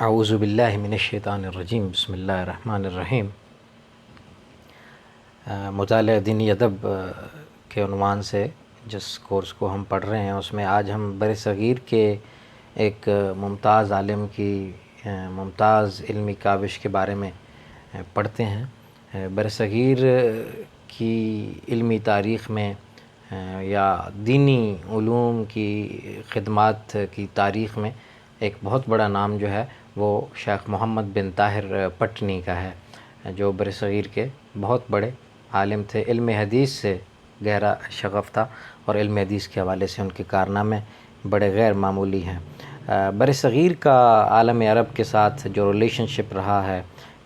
اعوذ باللہ من الشیطان الرجیم، بسم اللہ الرحمن الرحیم۔ مطالعہ دینی ادب کے عنوان سے جس کورس کو ہم پڑھ رہے ہیں اس میں آج ہم بر صغیر کے ایک ممتاز عالم کی ممتاز علمی کاوش کے بارے میں پڑھتے ہیں۔ بر صغیر کی علمی تاریخ میں یا دینی علوم کی خدمات کی تاریخ میں ایک بہت بڑا نام جو ہے وہ شیخ محمد بن طاہر پٹنی کا ہے، جو بر صغیر کے بہت بڑے عالم تھے۔ علم حدیث سے گہرا شغف تھا اور علم حدیث کے حوالے سے ان کے کارنامے بڑے غیر معمولی ہیں۔ بر صغیر کا عالم عرب کے ساتھ جو ریلیشن شپ رہا ہے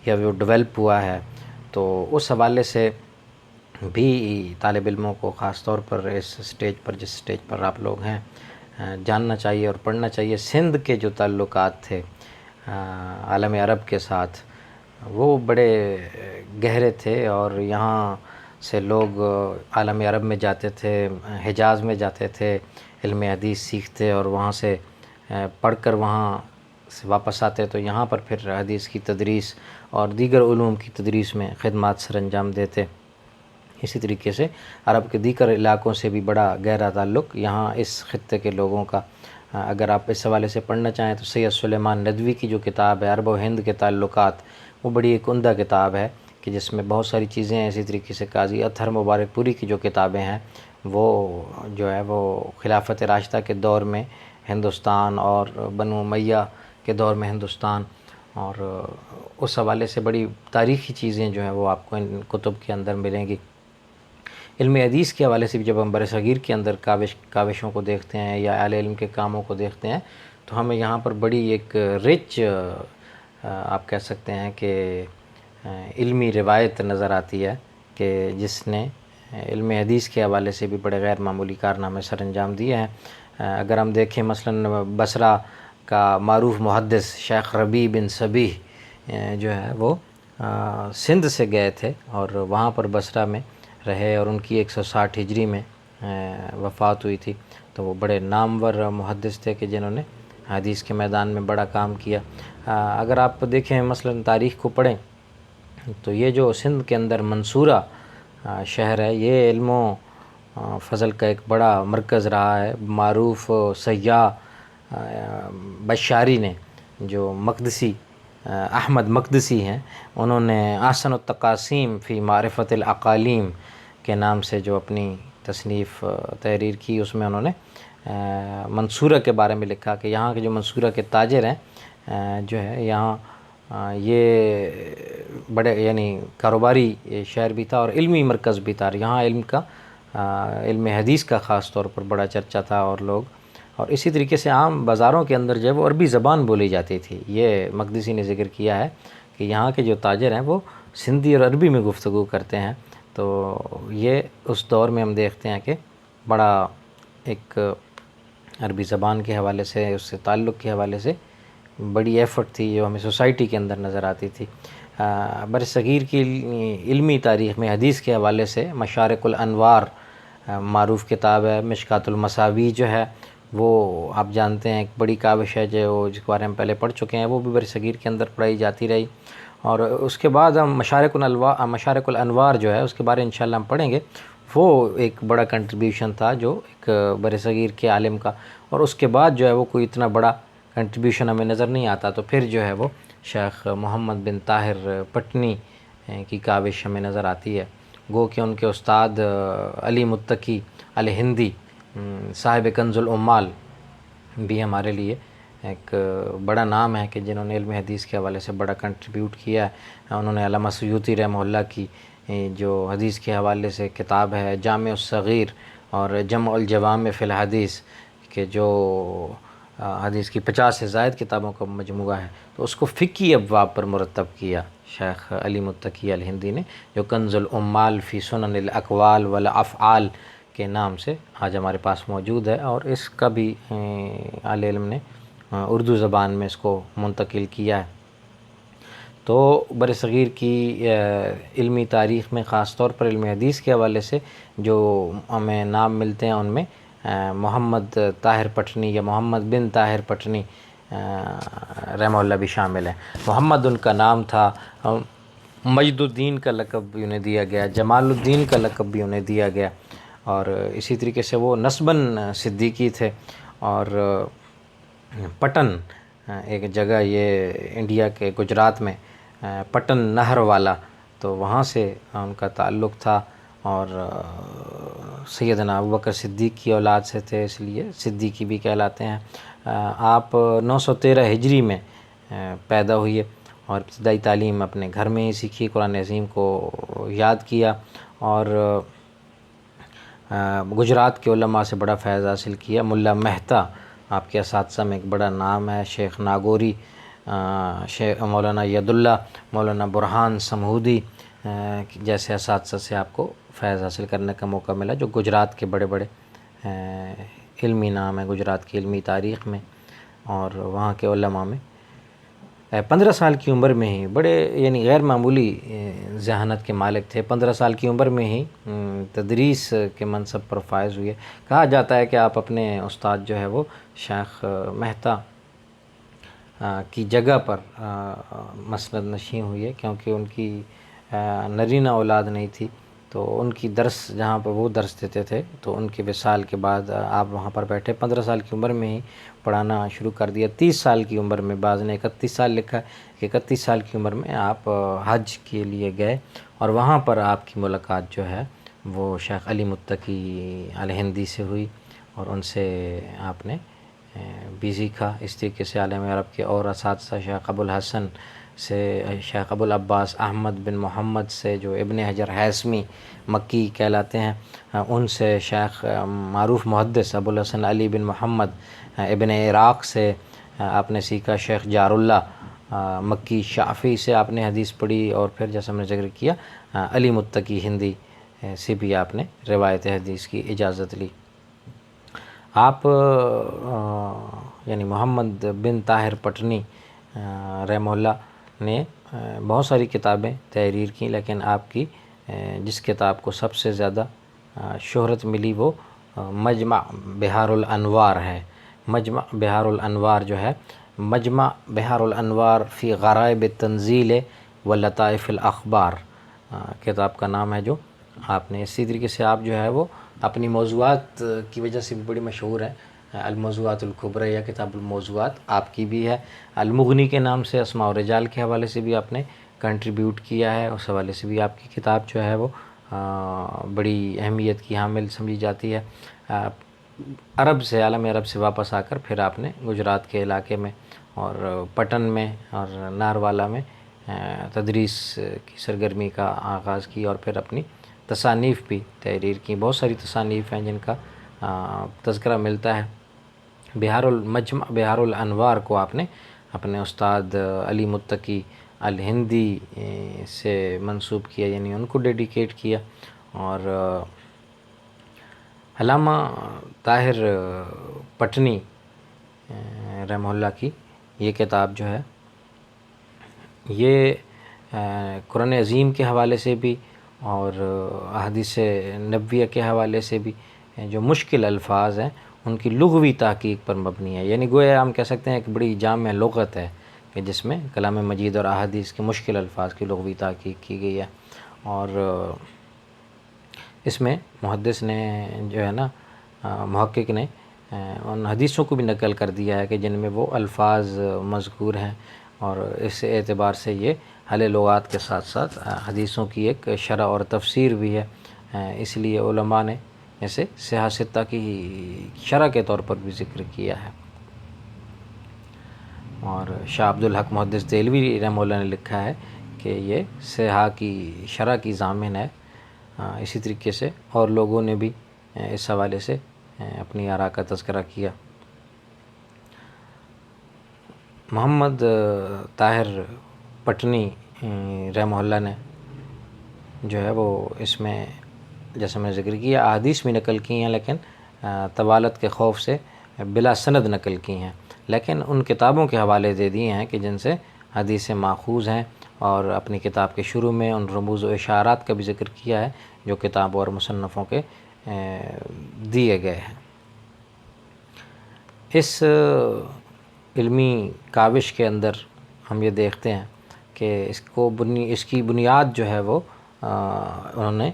یا وہ ڈیولپ ہوا ہے، تو اس حوالے سے بھی طالب علموں کو خاص طور پر اس سٹیج پر جس سٹیج پر آپ لوگ ہیں جاننا چاہیے اور پڑھنا چاہیے۔ سندھ کے جو تعلقات تھے عالم عرب کے ساتھ وہ بڑے گہرے تھے، اور یہاں سے لوگ عالم عرب میں جاتے تھے، حجاز میں جاتے تھے، علم حدیث سیکھتے اور وہاں سے پڑھ کر وہاں سے واپس آتے تو یہاں پر پھر حدیث کی تدریس اور دیگر علوم کی تدریس میں خدمات سر انجام دیتے۔ اسی طریقے سے عرب کے دیگر علاقوں سے بھی بڑا گہرا تعلق یہاں اس خطے کے لوگوں کا۔ اگر آپ اس حوالے سے پڑھنا چاہیں تو سید سلیمان ندوی کی جو کتاب ہے عرب و ہند کے تعلقات، وہ بڑی ایک عمدہ کتاب ہے کہ جس میں بہت ساری چیزیں ہیں۔ اسی طریقے سے قاضی اطہر مبارک پوری کی جو کتابیں ہیں وہ جو ہے وہ خلافت راشدہ کے دور میں ہندوستان اور بنو امیہ کے دور میں ہندوستان، اور اس حوالے سے بڑی تاریخی چیزیں جو ہیں وہ آپ کو ان کتب کے اندر ملیں گی۔ علم حدیث کے حوالے سے بھی جب ہم بر صغیر کے اندر کاوشوں کو دیکھتے ہیں یا اہل علم کے کاموں کو دیکھتے ہیں تو ہمیں یہاں پر بڑی ایک رچ آپ کہہ سکتے ہیں کہ علمی روایت نظر آتی ہے کہ جس نے علم حدیث کے حوالے سے بھی بڑے غیر معمولی کارنامے سر انجام دیے ہیں۔ اگر ہم دیکھیں مثلا بصرہ کا معروف محدث شیخ ربیع بن صبیح جو ہے وہ سندھ سے گئے تھے اور وہاں پر بصرہ میں رہے اور ان کی 160 ہجری میں وفات ہوئی تھی۔ تو وہ بڑے نامور محدث تھے کہ جنہوں نے حدیث کے میدان میں بڑا کام کیا۔ اگر آپ دیکھیں مثلا تاریخ کو پڑھیں تو یہ جو سندھ کے اندر منصورہ شہر ہے یہ علم و فضل کا ایک بڑا مرکز رہا ہے۔ معروف سیاح بشاری نے جو مقدسی احمد مقدسی ہیں، انہوں نے احسن التقاسیم فی معرفت الاقالیم کے نام سے جو اپنی تصنیف تحریر کی، اس میں انہوں نے منصورہ کے بارے میں لکھا کہ یہاں کے جو منصورہ کے تاجر ہیں جو ہے یہاں یہ بڑے یعنی کاروباری شہر بھی تھا اور علمی مرکز بھی تھا۔ یہاں علم حدیث کا خاص طور پر بڑا چرچا تھا اور اسی طریقے سے عام بازاروں کے اندر جو ہے وہ عربی زبان بولی جاتی تھی۔ یہ مقدسی نے ذکر کیا ہے کہ یہاں کے جو تاجر ہیں وہ سندھی اور عربی میں گفتگو کرتے ہیں۔ تو یہ اس دور میں ہم دیکھتے ہیں کہ بڑا ایک عربی زبان کے حوالے سے اس سے تعلق کے حوالے سے بڑی ایفرٹ تھی جو ہمیں سوسائٹی کے اندر نظر آتی تھی۔ بر صغیر کی علمی تاریخ میں حدیث کے حوالے سے مشارق الانوار معروف کتاب ہے۔ مشکوٰۃ المصابیح جو ہے وہ آپ جانتے ہیں ایک بڑی کاوش ہے جو جس کے بارے میں پہلے پڑھ چکے ہیں، وہ بھی بر صغیر کے اندر پڑھائی جاتی رہی۔ اور اس کے بعد ہم مشارق الانوار جو ہے اس کے بارے انشاءاللہ ہم پڑھیں گے۔ وہ ایک بڑا کنٹریبیوشن تھا جو ایک بر صغیر کے عالم کا، اور اس کے بعد جو ہے وہ کوئی اتنا بڑا کنٹریبیوشن ہمیں نظر نہیں آتا۔ تو پھر جو ہے وہ شیخ محمد بن طاہر پٹنی کی کاوش ہمیں نظر آتی ہے۔ گو کہ ان کے استاد علی متقی الہندی صاحب کنز العمال بھی ہمارے لیے ایک بڑا نام ہے کہ جنہوں نے علم حدیث کے حوالے سے بڑا کنٹریبیوٹ کیا ہے۔ انہوں نے علامہ سیوطی رحمہ اللہ کی جو حدیث کے حوالے سے کتاب ہے جامع الصغیر اور جمع الجوامع فی الحدیث کہ جو حدیث کی 50 سے زائد کتابوں کا مجموعہ ہے، تو اس کو فقہی ابواب پر مرتب کیا شیخ علی متقی الہندی نے، جو کنز العمال فی سنن الاقوال والافعال کے نام سے آج ہمارے پاس موجود ہے، اور اس کا بھی اہل علم نے اردو زبان میں اس کو منتقل کیا ہے۔ تو بر صغیر کی علمی تاریخ میں خاص طور پر علم حدیث کے حوالے سے جو ہمیں نام ملتے ہیں ان میں محمد طاہر پٹنی یا محمد بن طاہر پٹنی رحمہ اللہ بھی شامل ہیں۔ محمد ان کا نام تھا، مجد الدین کا لقب بھی انہیں دیا گیا، جمال الدین کا لقب بھی انہیں دیا گیا، اور اسی طریقے سے وہ نسباً صدیقی تھے۔ اور پٹن ایک جگہ یہ انڈیا کے گجرات میں پٹن نہر والا، تو وہاں سے ان کا تعلق تھا، اور سیدنا ابوبکر صدیق کی اولاد سے تھے، اس لیے صدیقی بھی کہلاتے ہیں۔ آپ 913 ہجری میں پیدا ہوئے، اور ابتدائی تعلیم اپنے گھر میں ہی سیکھی، قرآن عظیم کو یاد کیا، اور گجرات کے علماء سے بڑا فیض حاصل کیا۔ ملا مہتا آپ کے اساتذہ میں ایک بڑا نام ہے، شیخ ناگوری، شیخ مولانا ید اللہ، مولانا برہان سمہودی جیسے اساتذہ سے آپ کو فیض حاصل کرنے کا موقع ملا، جو گجرات کے بڑے بڑے علمی نام ہیں گجرات کی علمی تاریخ میں اور وہاں کے علماء میں۔ 15 سال کی عمر میں ہی بڑے یعنی غیر معمولی ذہانت کے مالک تھے، 15 سال کی عمر میں ہی تدریس کے منصب پر فائز ہوئے۔ کہا جاتا ہے کہ آپ اپنے استاد جو ہے وہ شیخ مہتا کی جگہ پر مسند نشین ہوئے، کیونکہ ان کی نرینہ اولاد نہیں تھی، تو ان کی درس جہاں پر وہ درس دیتے تھے، تو ان کے وصال کے بعد آپ وہاں پر بیٹھے، 15 سال کی عمر میں ہی پڑھانا شروع کر دیا۔ 30 سال کی عمر میں، بعض نے 31 سال لکھا ہے کہ 31 سال کی عمر میں آپ حج کے لیے گئے، اور وہاں پر آپ کی ملاقات جو ہے وہ شیخ علی متقی الہندی سے ہوئی، اور ان سے آپ نے بھی سیکھا۔ اس طریقے سے عالم عرب کے اور اساتذہ شیخ ابو الحسن سے، شیخ ابو العباس احمد بن محمد سے جو ابن حجر ہیثمی مکی کہلاتے ہیں، ان سے شیخ معروف محدث ابو الحسن علی بن محمد ابن عراق سے آپ نے سیکھا، شیخ جار اللہ مکی شافعی سے آپ نے حدیث پڑھی، اور پھر جیسا ہم نے ذکر کیا علی متقی ہندی سے بھی آپ نے روایت حدیث کی اجازت لی۔ آپ یعنی محمد بن طاہر پٹنی رحمہ اللہ نے بہت ساری کتابیں تحریر کی، لیکن آپ کی جس کتاب کو سب سے زیادہ شہرت ملی وہ مجمع بحار الانوار ہے۔ مجمع بحار الانوار جو ہے، مجمع بحار الانوار فی غرائب التنزیل و لطائف الاخبار کتاب کا نام ہے، جو آپ نے اسی طریقے سے آپ جو ہے وہ اپنی موضوعات کی وجہ سے بھی بڑی مشہور ہے۔ الموضوعات الکبریٰ یا کتاب الموضوعات آپ کی بھی ہے۔ المغنی کے نام سے اسماء و رجال کے حوالے سے بھی آپ نے کنٹریبیوٹ کیا ہے، اس حوالے سے بھی آپ کی کتاب جو ہے وہ بڑی اہمیت کی حامل سمجھی جاتی ہے۔ عرب سے، عالم عرب سے واپس آ کر پھر آپ نے گجرات کے علاقے میں اور پٹن میں اور ناروالا میں تدریس کی سرگرمی کا آغاز کی، اور پھر اپنی تصانیف بھی تحریر کی۔ بہت ساری تصانیف ہیں جن کا تذکرہ ملتا ہے۔ مجمع بحار الانوار کو آپ نے اپنے استاد علی متقی الہندی سے منسوب کیا، یعنی ان کو ڈیڈیکیٹ کیا۔ اور علامہ طاہر پٹنی رحمہ اللہ کی یہ کتاب جو ہے، یہ قرآن عظیم کے حوالے سے بھی اور احادیث نبویہ کے حوالے سے بھی جو مشکل الفاظ ہیں ان کی لغوی تحقیق پر مبنی ہے، یعنی گویا ہم کہہ سکتے ہیں ایک بڑی جامع لغت ہے کہ جس میں کلام مجید اور احادیث کے مشکل الفاظ کی لغوی تحقیق کی گئی ہے۔ اور اس میں محدث نے جو ہے نا، محقق نے ان حدیثوں کو بھی نقل کر دیا ہے کہ جن میں وہ الفاظ مذکور ہیں، اور اس اعتبار سے یہ اہل لغات کے ساتھ ساتھ حدیثوں کی ایک شرح اور تفسیر بھی ہے۔ اس لیے علماء نے اسے صحاح ستہ کی شرح کے طور پر بھی ذکر کیا ہے۔ اور شاہ عبدالحق محدث دہلوی رحمہ اللہ نے لکھا ہے کہ یہ صحاح کی شرح کی ضامن ہے۔ اسی طریقے سے اور لوگوں نے بھی اس حوالے سے اپنی آراء کا تذکرہ کیا۔ محمد طاہر پٹنی رحمہ اللہ نے جو ہے وہ اس میں جیسے میں نے ذکر کیا احادیث بھی نقل کی ہیں، لیکن طوالت کے خوف سے بلا سند نقل کی ہیں، لیکن ان کتابوں کے حوالے دے دیے ہیں کہ جن سے حدیث ماخوذ ہیں، اور اپنی کتاب کے شروع میں ان رموز و اشارات کا بھی ذکر کیا ہے جو کتابوں اور مصنفوں کے دیے گئے ہیں۔ اس علمی کاوش کے اندر ہم یہ دیکھتے ہیں کہ اس کی بنیاد جو ہے وہ انہوں نے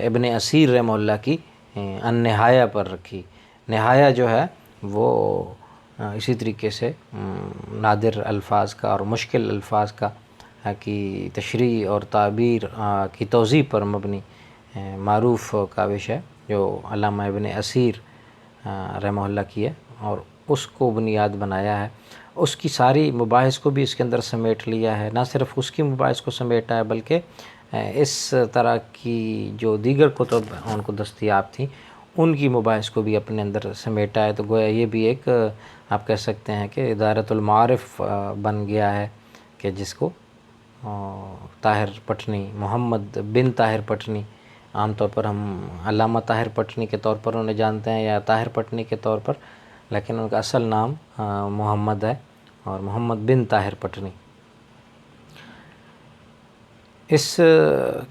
ابن اسیر رحمہ اللہ کی النہایہ پر رکھی۔ نہایہ جو ہے وہ اسی طریقے سے نادر الفاظ کا اور مشکل الفاظ کا کی تشریح اور تعبیر کی توضیح پر مبنی معروف کاوش ہے جو علامہ ابن اسیر رحمہ اللہ کی ہے، اور اس کو بنیاد بنایا ہے۔ اس کی ساری مباحث کو بھی اس کے اندر سمیٹ لیا ہے، نہ صرف اس کی مباحث کو سمیٹا ہے بلکہ اس طرح کی جو دیگر کتب ان کو دستیاب تھیں ان کی مباحث کو بھی اپنے اندر سمیٹا ہے۔ تو گویا یہ بھی ایک آپ کہہ سکتے ہیں کہ ادارۃ المعارف بن گیا ہے، کہ جس کو طاہر پٹنی، محمد بن طاہر پٹنی، عام طور پر ہم علامہ طاہر پٹنی کے طور پر انہیں جانتے ہیں یا طاہر پٹنی کے طور پر، لیکن ان کا اصل نام محمد ہے، اور محمد بن طاہر پٹنی۔ اس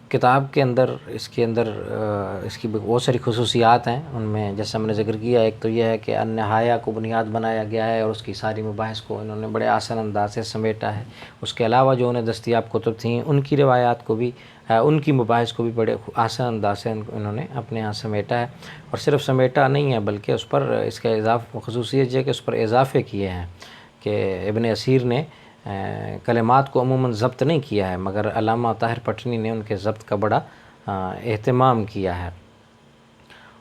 کتاب کے اندر اس کی بہت ساری خصوصیات ہیں، ان میں جیسا میں نے ذکر کیا، ایک تو یہ ہے کہ النہایہ کو بنیاد بنایا گیا ہے اور اس کی ساری مباحث کو انہوں نے بڑے آسان انداز سے سمیٹا ہے۔ اس کے علاوہ جو انہیں دستیاب کتب تھیں ان کی روایات کو بھی، ان کی مباحث کو بھی بڑے آسان انداز سے انہوں نے اپنے ہاں سمیٹا ہے، اور صرف سمیٹا نہیں ہے بلکہ اس پر اس کا خصوصیت یہ ہے کہ اس پر اضافے کیے ہیں، کہ ابن اسیر نے کلمات کو عموماً ضبط نہیں کیا ہے، مگر علامہ طاہر پٹنی نے ان کے ضبط کا بڑا اہتمام کیا ہے،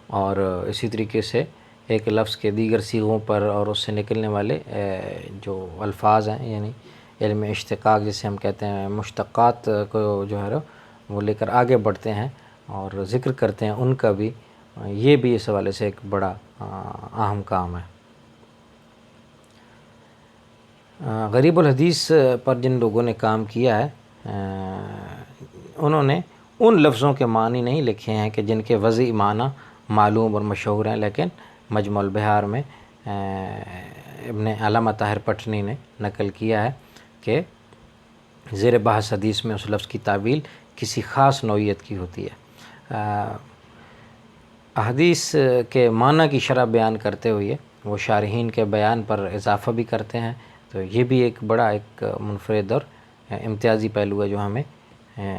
اور اسی طریقے سے ایک لفظ کے دیگر صیغوں پر اور اس سے نکلنے والے جو الفاظ ہیں، یعنی علم اشتقاق جسے ہم کہتے ہیں، مشتقات کو جو ہے وہ لے کر آگے بڑھتے ہیں اور ذکر کرتے ہیں ان کا بھی، یہ بھی اس حوالے سے ایک بڑا اہم کام ہے۔ غریب الحدیث پر جن لوگوں نے کام کیا ہے انہوں نے ان لفظوں کے معنی نہیں لکھے ہیں کہ جن کے وضعی معنی معلوم اور مشہور ہیں، لیکن مجموع البحار میں ابن علامہ طاہر پٹنی نے نقل کیا ہے کہ زیر بحث حدیث میں اس لفظ کی تعویل کسی خاص نوعیت کی ہوتی ہے۔ حدیث کے معنی کی شرح بیان کرتے ہوئے وہ شارحین کے بیان پر اضافہ بھی کرتے ہیں، تو یہ بھی ایک بڑا ایک منفرد اور امتیازی پہلو ہے جو ہمیں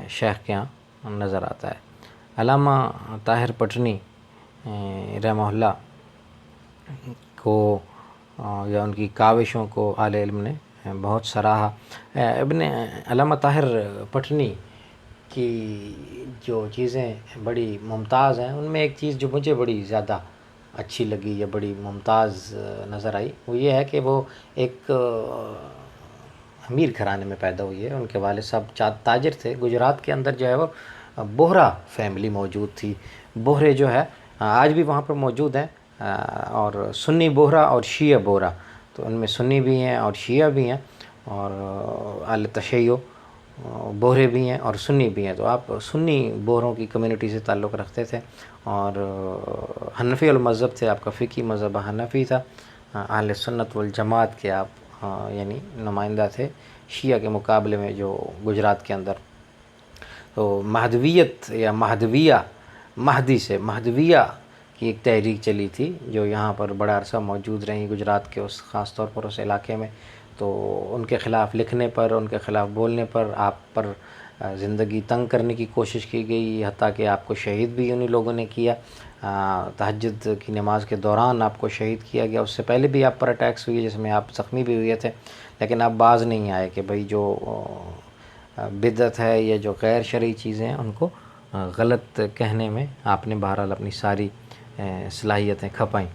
شیخ کے ہاں نظر آتا ہے۔ علامہ طاہر پٹنی رحمہ اللہ کو یا ان کی کاوشوں کو اہل علم نے بہت سراہا۔ ابن علامہ طاہر پٹنی کی جو چیزیں بڑی ممتاز ہیں، ان میں ایک چیز جو مجھے بڑی زیادہ اچھی لگی یا بڑی ممتاز نظر آئی، وہ یہ ہے کہ وہ ایک امیر گھرانے میں پیدا ہوئی ہے۔ ان کے والد صاحب تاجر تھے۔ گجرات کے اندر جو ہے وہ بوہرا فیملی موجود تھی۔ بوہرے جو ہے آج بھی وہاں پر موجود ہیں، اور سنی بوہرا اور شیعہ بوہرا، تو ان میں سنی بھی ہیں اور شیعہ بھی ہیں، اور اہل تشیع بوہرے بھی ہیں اور سنی بھی ہیں۔ تو آپ سنی بوہروں کی کمیونٹی سے تعلق رکھتے تھے، اور حنفی المذہب تھے، آپ کا فقہی مذہب حنفی تھا، اہل سنت والجماعت کے آپ یعنی نمائندہ تھے شیعہ کے مقابلے میں جو گجرات کے اندر۔ تو مہدویت یا مہدویہ، مہدی سے مہدویہ کی ایک تحریک چلی تھی جو یہاں پر بڑا عرصہ موجود رہی گجرات کے اس خاص طور پر اس علاقے میں۔ تو ان کے خلاف لکھنے پر، ان کے خلاف بولنے پر، آپ پر زندگی تنگ کرنے کی کوشش کی گئی، حتیٰ کہ آپ کو شہید بھی انہی لوگوں نے کیا۔ تہجد کی نماز کے دوران آپ کو شہید کیا گیا، اس سے پہلے بھی آپ پر اٹیکس ہوئے جس میں آپ زخمی بھی ہوئے تھے، لیکن آپ باز نہیں آئے کہ بھئی جو بدعت ہے یا جو غیر شرعی چیزیں ہیں ان کو غلط کہنے میں آپ نے بہرحال اپنی ساری صلاحیتیں کھپائیں۔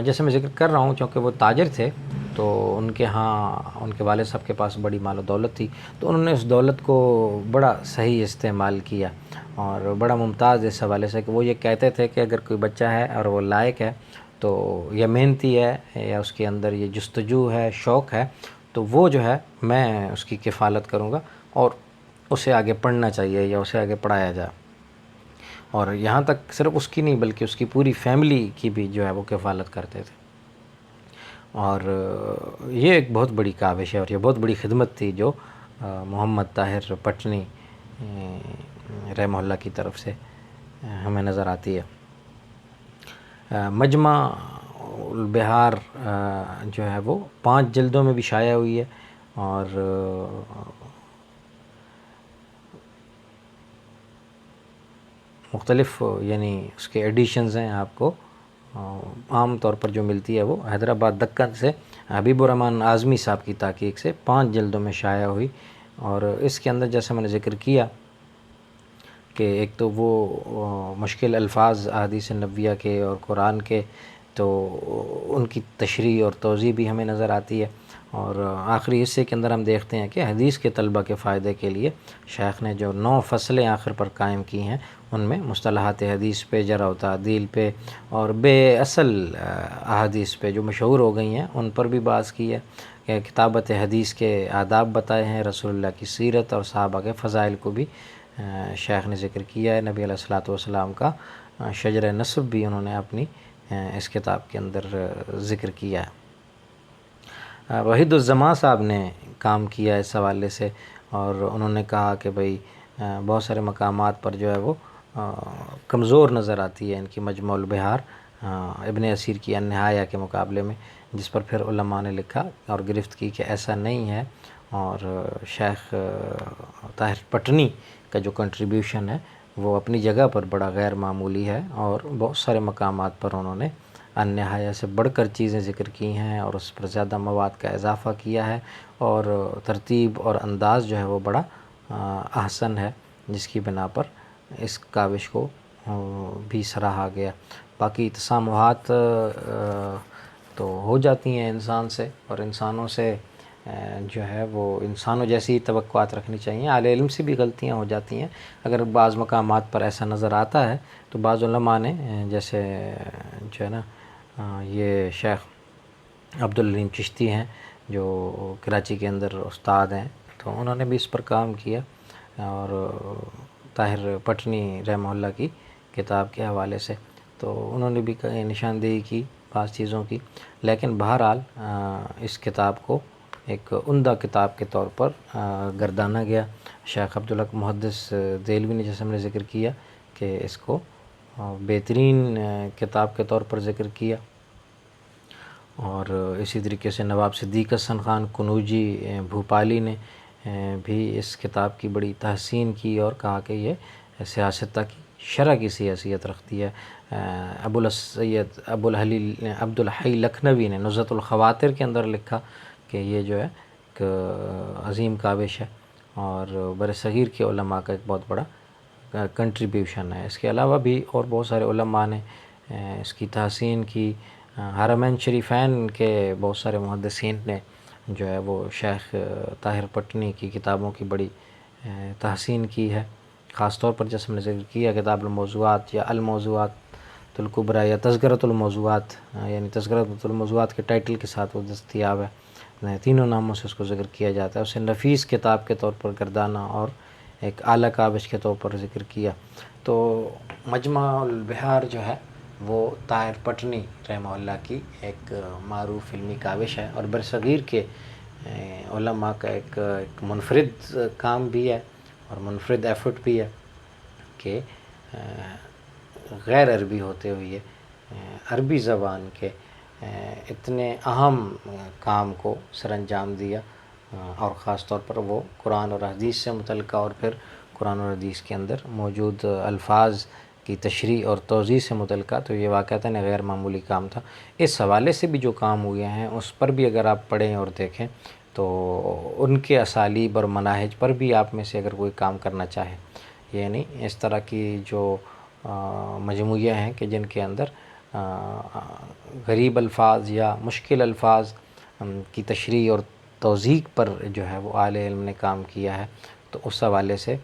جیسے میں ذکر کر رہا ہوں، چونکہ وہ تاجر تھے تو ان کے ہاں ان کے والد صاحب کے پاس بڑی مال و دولت تھی، تو انہوں نے اس دولت کو بڑا صحیح استعمال کیا، اور بڑا ممتاز اس حوالے سے کہ وہ یہ کہتے تھے کہ اگر کوئی بچہ ہے اور وہ لائق ہے تو یا محنتی ہے یا اس کے اندر یہ جستجو ہے، شوق ہے، تو وہ جو ہے میں اس کی کفالت کروں گا اور اسے آگے پڑھنا چاہیے یا اسے آگے پڑھایا جائے، اور یہاں تک صرف اس کی نہیں بلکہ اس کی پوری فیملی کی بھی جو ہے وہ کفالت کرتے تھے۔ اور یہ ایک بہت بڑی کاوش ہے اور یہ بہت بڑی خدمت تھی جو محمد طاہر پٹنی رحمہ اللہ کی طرف سے ہمیں نظر آتی ہے۔ مجمع البحار جو ہے وہ 5 جلدوں میں بھی شائع ہوئی ہے، اور مختلف یعنی اس کے ایڈیشنز ہیں. آپ کو عام طور پر جو ملتی ہے وہ حیدرآباد دکن سے حبیب الرحمن اعظمی صاحب کی تحقیق سے 5 جلدوں میں شائع ہوئی. اور اس کے اندر جیسے میں نے ذکر کیا کہ ایک تو وہ مشکل الفاظ احادیث نبویہ کے اور قرآن کے، تو ان کی تشریح اور توضیح بھی ہمیں نظر آتی ہے. اور آخری حصے کے اندر ہم دیکھتے ہیں کہ حدیث کے طلبہ کے فائدے کے لیے شیخ نے جو 9 فصلیں آخر پر قائم کی ہیں، ان میں مصطلحات حدیث پہ، جرح و تعدیل پہ، اور بے اصل احادیث پہ جو مشہور ہو گئی ہیں ان پر بھی بحث کی ہے. کہ کتابت حدیث کے آداب بتائے ہیں، رسول اللہ کی سیرت اور صحابہ کے فضائل کو بھی شیخ نے ذکر کیا ہے. نبی علیہ الصلوۃ والسلام کا شجر نسب بھی انہوں نے اپنی اس کتاب کے اندر ذکر کیا ہے. وحید الزماں صاحب نے کام کیا اس حوالے سے، اور انہوں نے کہا کہ بھئی بہت سارے مقامات پر جو ہے وہ کمزور نظر آتی ہے ان کی مجموع البحار ابن اسیر کی النہایہ کے مقابلے میں، جس پر پھر علماء نے لکھا اور گرفت کی کہ ایسا نہیں ہے. اور شیخ طاہر پٹنی کا جو کنٹریبیوشن ہے وہ اپنی جگہ پر بڑا غیر معمولی ہے، اور بہت سارے مقامات پر انہوں نے النہایہ سے بڑھ کر چیزیں ذکر کی ہیں اور اس پر زیادہ مواد کا اضافہ کیا ہے، اور ترتیب اور انداز جو ہے وہ بڑا احسن ہے، جس کی بنا پر اس کاوش کو بھی سراہا گیا. باقی تسامحات تو ہو جاتی ہیں انسان سے، اور انسانوں سے جو ہے وہ انسانوں جیسی توقعات رکھنی چاہیے. اہل علم سے بھی غلطیاں ہو جاتی ہیں. اگر بعض مقامات پر ایسا نظر آتا ہے تو بعض علماء نے جیسے جو ہے نا یہ شیخ عبدالعلیم چشتی ہیں جو کراچی کے اندر استاد ہیں، تو انہوں نے بھی اس پر کام کیا، اور طاہر پٹنی رحمہ اللہ کی کتاب کے حوالے سے تو انہوں نے بھی نشاندہی کی بعض چیزوں کی. لیکن بہرحال اس کتاب کو ایک عمدہ کتاب کے طور پر گردانا گیا. شیخ عبدالحق محدث دہلوی نے جیسے ہم نے ذکر کیا کہ اس کو بہترین کتاب کے طور پر ذکر کیا، اور اسی طریقے سے نواب صدیق حسن خان کنوجی بھوپالی نے بھی اس کتاب کی بڑی تحسین کی اور کہا کہ یہ سیاستہ کی شرح کی حیثیت رکھتی ہے. ابو السید عبد الحی لکھنوی نے نزہۃ الخواطر کے اندر لکھا کہ یہ جو ہے ایک عظیم کاوش ہے، اور برصغیر کے علماء کا ایک بہت بڑا کنٹریبیوشن ہے. اس کے علاوہ بھی اور بہت سارے علماء نے اس کی تحسین کی. حرمین شریفین کے بہت سارے محدثین نے جو ہے وہ شیخ طاہر پٹنی کی کتابوں کی بڑی تحسین کی ہے. خاص طور پر جیسے میں نے ذکر کیا کتاب الموضوعات یا الموضوعات الکبریٰ یا تذکرۃ الموضوعات، یعنی تذکرۃ الموضوعات کے ٹائٹل کے ساتھ وہ دستیاب ہے، تینوں ناموں سے اس کو ذکر کیا جاتا ہے. اسے نفیس کتاب کے طور پر گردانا اور ایک اعلیٰ کاوش کے طور پر ذکر کیا. تو مجمع البحار جو ہے وہ طاہر پٹنی رحمہ اللہ کی ایک معروف علمی کاوش ہے، اور برصغیر کے علماء کا ایک منفرد کام بھی ہے اور منفرد ایفرٹ بھی ہے کہ غیر عربی ہوتے ہوئے عربی زبان کے اتنے اہم کام کو سر انجام دیا، اور خاص طور پر وہ قرآن اور حدیث سے متعلقہ اور پھر قرآن اور حدیث کے اندر موجود الفاظ کی تشریح اور توضیح سے متعلقہ. تو یہ واقعتاً غیر معمولی کام تھا. اس حوالے سے بھی جو کام ہوئے ہیں اس پر بھی اگر آپ پڑھیں اور دیکھیں تو ان کے اسالیب اور مناہج پر بھی آپ میں سے اگر کوئی کام کرنا چاہے، یعنی اس طرح کی جو مجموعہ ہیں کہ جن کے اندر غریب الفاظ یا مشکل الفاظ کی تشریح اور توضیح پر جو ہے وہ اہل علم نے کام کیا ہے، تو اس حوالے سے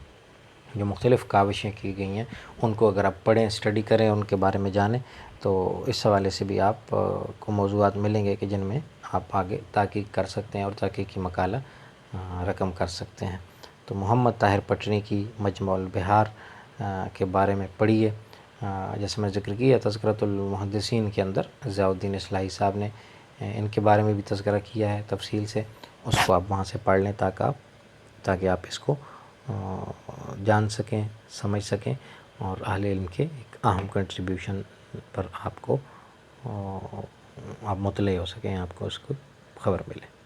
جو مختلف کاوشیں کی گئی ہیں ان کو اگر آپ پڑھیں، اسٹڈی کریں، ان کے بارے میں جانیں، تو اس حوالے سے بھی آپ کو موضوعات ملیں گے کہ جن میں آپ آگے تحقیق کر سکتے ہیں اور تحقیقی مقالہ رقم کر سکتے ہیں. تو محمد طاہر پٹنی کی مجموع البحار کے بارے میں پڑھیے. جیسے میں ذکر کیا تذکرۃ المحدثین کے اندر ضیاء الدین اصلاحی صاحب نے ان کے بارے میں بھی تذکرہ کیا ہے تفصیل سے، اس کو آپ وہاں سے پڑھ لیں تاکہ آپ اس کو جان سکیں، سمجھ سکیں، اور اہل علم کے ایک اہم کنٹریبیوشن پر آپ کو آپ مطلع ہو سکیں، آپ کو اس کو خبر ملے۔